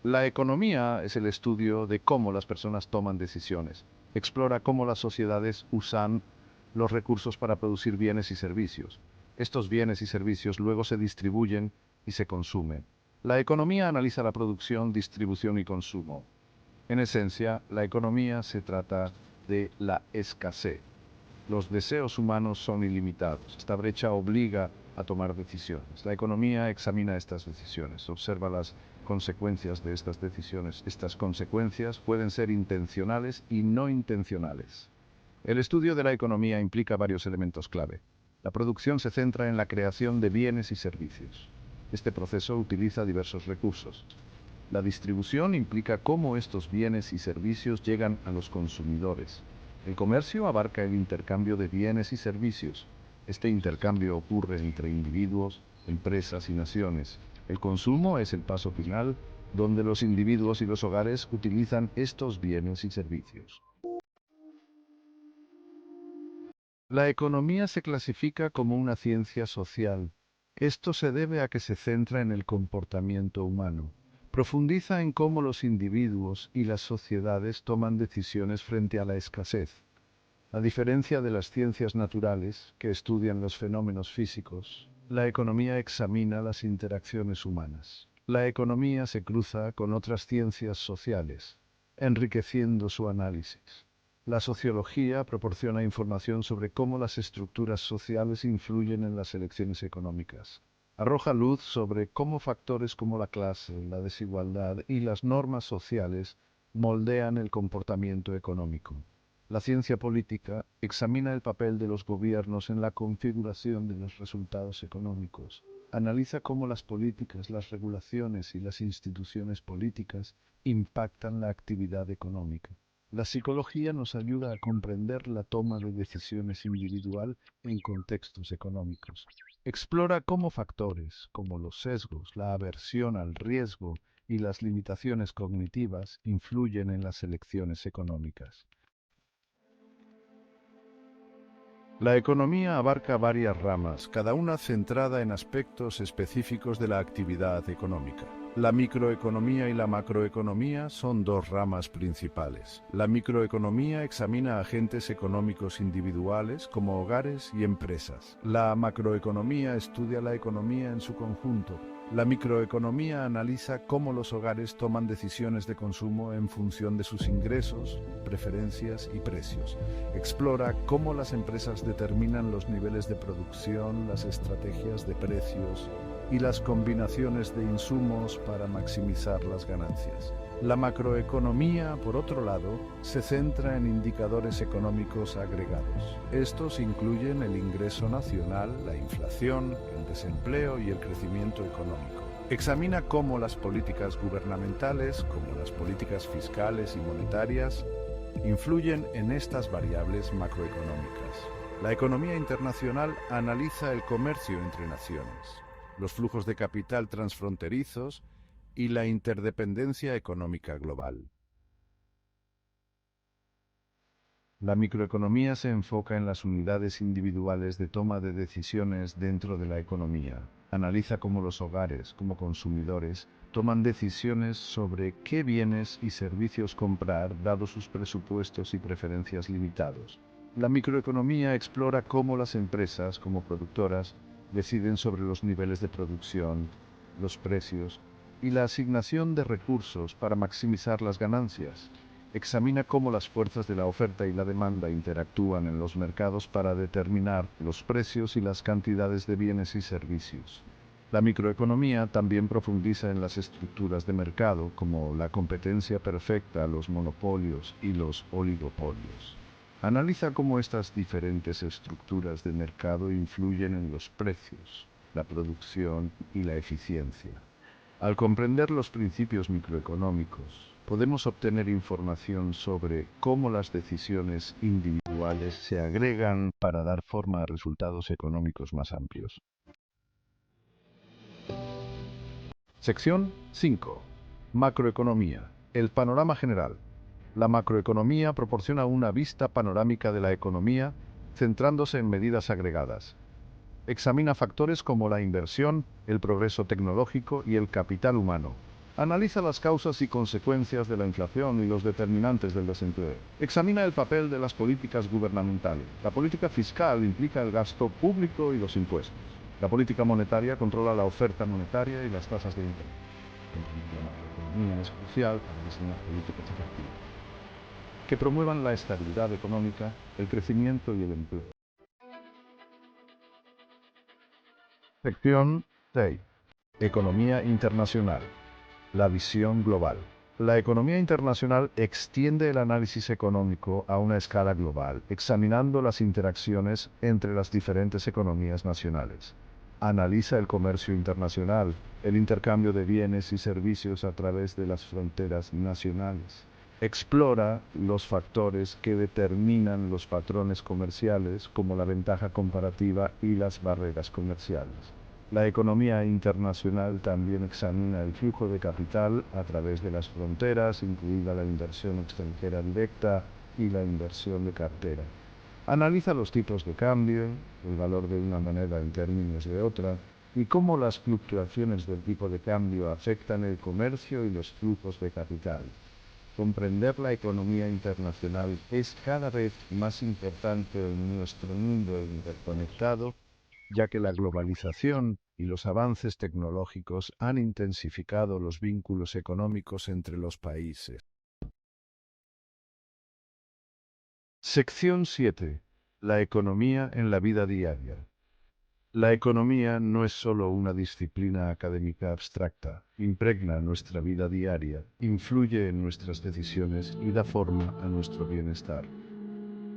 La economía es el estudio de cómo las personas toman decisiones. Explora cómo las sociedades usan los recursos para producir bienes y servicios. Estos bienes y servicios luego se distribuyen y se consumen. La economía analiza la producción, distribución y consumo. En esencia, la economía se trata de la escasez. Los deseos humanos son ilimitados. Esta brecha obliga a tomar decisiones. La economía examina estas decisiones, observa las consecuencias de estas decisiones. Estas consecuencias pueden ser intencionales y no intencionales. El estudio de la economía implica varios elementos clave. La producción se centra en la creación de bienes y servicios. Este proceso utiliza diversos recursos. La distribución implica cómo estos bienes y servicios llegan a los consumidores. El comercio abarca el intercambio de bienes y servicios. Este intercambio ocurre entre individuos, empresas y naciones. El consumo es el paso final, donde los individuos y los hogares utilizan estos bienes y servicios. La economía se clasifica como una ciencia social. Esto se debe a que se centra en el comportamiento humano. Profundiza en cómo los individuos y las sociedades toman decisiones frente a la escasez. A diferencia de las ciencias naturales, que estudian los fenómenos físicos, la economía examina las interacciones humanas. La economía se cruza con otras ciencias sociales, enriqueciendo su análisis. La sociología proporciona información sobre cómo las estructuras sociales influyen en las elecciones económicas. Arroja luz sobre cómo factores como la clase, la desigualdad y las normas sociales moldean el comportamiento económico. La ciencia política examina el papel de los gobiernos en la configuración de los resultados económicos. Analiza cómo las políticas, las regulaciones y las instituciones políticas impactan la actividad económica. La psicología nos ayuda a comprender la toma de decisiones individual en contextos económicos. Explora cómo factores como los sesgos, la aversión al riesgo y las limitaciones cognitivas influyen en las elecciones económicas. La economía abarca varias ramas, cada una centrada en aspectos específicos de la actividad económica. La microeconomía y la macroeconomía son dos ramas principales. La microeconomía examina agentes económicos individuales como hogares y empresas. La macroeconomía estudia la economía en su conjunto. La microeconomía analiza cómo los hogares toman decisiones de consumo en función de sus ingresos, preferencias y precios. Explora cómo las empresas determinan los niveles de producción, las estrategias de precios y las combinaciones de insumos para maximizar las ganancias. La macroeconomía, por otro lado, se centra en indicadores económicos agregados. Estos incluyen el ingreso nacional, la inflación, el desempleo y el crecimiento económico. Examina cómo las políticas gubernamentales, como las políticas fiscales y monetarias, influyen en estas variables macroeconómicas. La economía internacional analiza el comercio entre naciones, los flujos de capital transfronterizos y la interdependencia económica global. La microeconomía se enfoca en las unidades individuales de toma de decisiones dentro de la economía. Analiza cómo los hogares, como consumidores, toman decisiones sobre qué bienes y servicios comprar, dados sus presupuestos y preferencias limitados. La microeconomía explora cómo las empresas, como productoras, deciden sobre los niveles de producción, los precios y la asignación de recursos para maximizar las ganancias. Examina cómo las fuerzas de la oferta y la demanda interactúan en los mercados para determinar los precios y las cantidades de bienes y servicios. La microeconomía también profundiza en las estructuras de mercado, como la competencia perfecta, los monopolios y los oligopolios. Analiza cómo estas diferentes estructuras de mercado influyen en los precios, la producción y la eficiencia. Al comprender los principios microeconómicos, podemos obtener información sobre cómo las decisiones individuales se agregan para dar forma a resultados económicos más amplios. Sección 5. Macroeconomía. El panorama general. La macroeconomía proporciona una vista panorámica de la economía, centrándose en medidas agregadas. Examina factores como la inversión, el progreso tecnológico y el capital humano. Analiza las causas y consecuencias de la inflación y los determinantes del desempleo. Examina el papel de las políticas gubernamentales. La política fiscal implica el gasto público y los impuestos. La política monetaria controla la oferta monetaria y las tasas de interés. La economía es crucial para diseñar políticas efectivas que promuevan la estabilidad económica, el crecimiento y el empleo. Sección 6. Economía internacional. La visión global. La economía internacional extiende el análisis económico a una escala global, examinando las interacciones entre las diferentes economías nacionales. Analiza el comercio internacional, el intercambio de bienes y servicios a través de las fronteras nacionales. Explora los factores que determinan los patrones comerciales, como la ventaja comparativa y las barreras comerciales. La economía internacional también examina el flujo de capital a través de las fronteras, incluida la inversión extranjera directa y la inversión de cartera. Analiza los tipos de cambio, el valor de una moneda en términos de otra, y cómo las fluctuaciones del tipo de cambio afectan el comercio y los flujos de capital. Comprender la economía internacional es cada vez más importante en nuestro mundo interconectado, ya que la globalización y los avances tecnológicos han intensificado los vínculos económicos entre los países. Sección 7. La economía en la vida diaria. La economía no es solo una disciplina académica abstracta, impregna nuestra vida diaria, influye en nuestras decisiones y da forma a nuestro bienestar.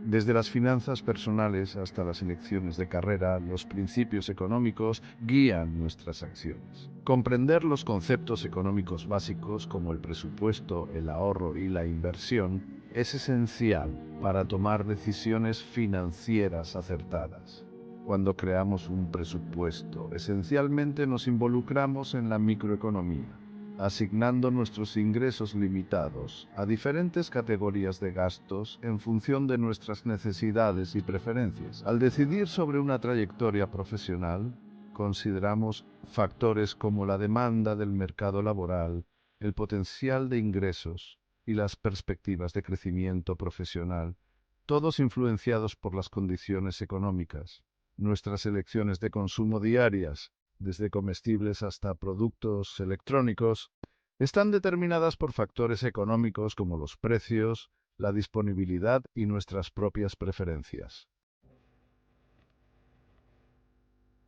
Desde las finanzas personales hasta las elecciones de carrera, los principios económicos guían nuestras acciones. Comprender los conceptos económicos básicos como el presupuesto, el ahorro y la inversión es esencial para tomar decisiones financieras acertadas. Cuando creamos un presupuesto, esencialmente nos involucramos en la microeconomía, asignando nuestros ingresos limitados a diferentes categorías de gastos en función de nuestras necesidades y preferencias. Al decidir sobre una trayectoria profesional, consideramos factores como la demanda del mercado laboral, el potencial de ingresos y las perspectivas de crecimiento profesional, todos influenciados por las condiciones económicas. Nuestras elecciones de consumo diarias, desde comestibles hasta productos electrónicos, están determinadas por factores económicos como los precios, la disponibilidad y nuestras propias preferencias.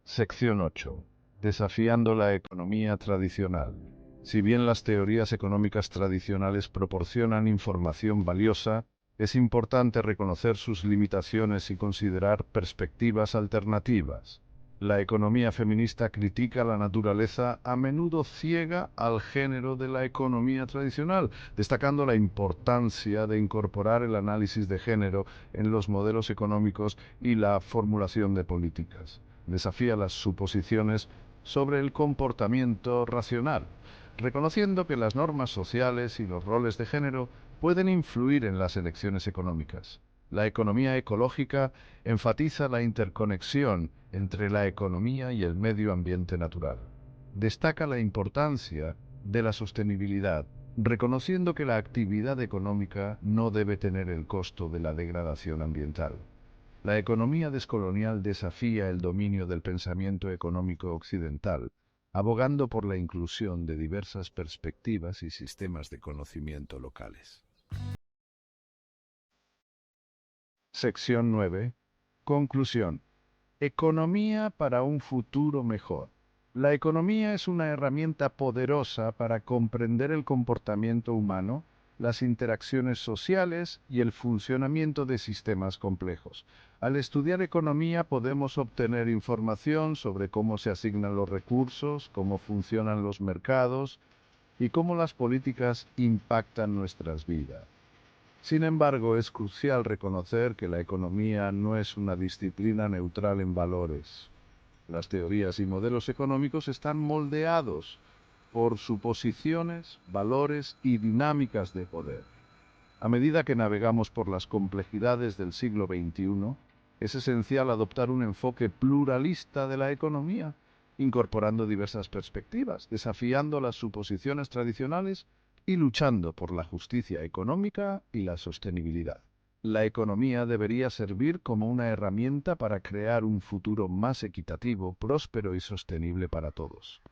Sección 8. Desafiando la economía tradicional. Si bien las teorías económicas tradicionales proporcionan información valiosa, es importante reconocer sus limitaciones y considerar perspectivas alternativas. La economía feminista critica la naturaleza a menudo ciega al género de la economía tradicional, destacando la importancia de incorporar el análisis de género en los modelos económicos y la formulación de políticas. Desafía las suposiciones sobre el comportamiento racional, reconociendo que las normas sociales y los roles de género pueden influir en las elecciones económicas. La economía ecológica enfatiza la interconexión entre la economía y el medio ambiente natural. Destaca la importancia de la sostenibilidad, reconociendo que la actividad económica no debe tener el costo de la degradación ambiental. La economía descolonial desafía el dominio del pensamiento económico occidental, abogando por la inclusión de diversas perspectivas y sistemas de conocimiento locales. Sección 9. Conclusión. Economía para un futuro mejor. La economía es una herramienta poderosa para comprender el comportamiento humano, las interacciones sociales y el funcionamiento de sistemas complejos. Al estudiar economía podemos obtener información sobre cómo se asignan los recursos, cómo funcionan los mercados y cómo las políticas impactan nuestras vidas. Sin embargo, es crucial reconocer que la economía no es una disciplina neutral en valores. Las teorías y modelos económicos están moldeados por suposiciones, valores y dinámicas de poder. A medida que navegamos por las complejidades del siglo XXI, es esencial adoptar un enfoque pluralista de la economía, incorporando diversas perspectivas, desafiando las suposiciones tradicionales y luchando por la justicia económica y la sostenibilidad. La economía debería servir como una herramienta para crear un futuro más equitativo, próspero y sostenible para todos.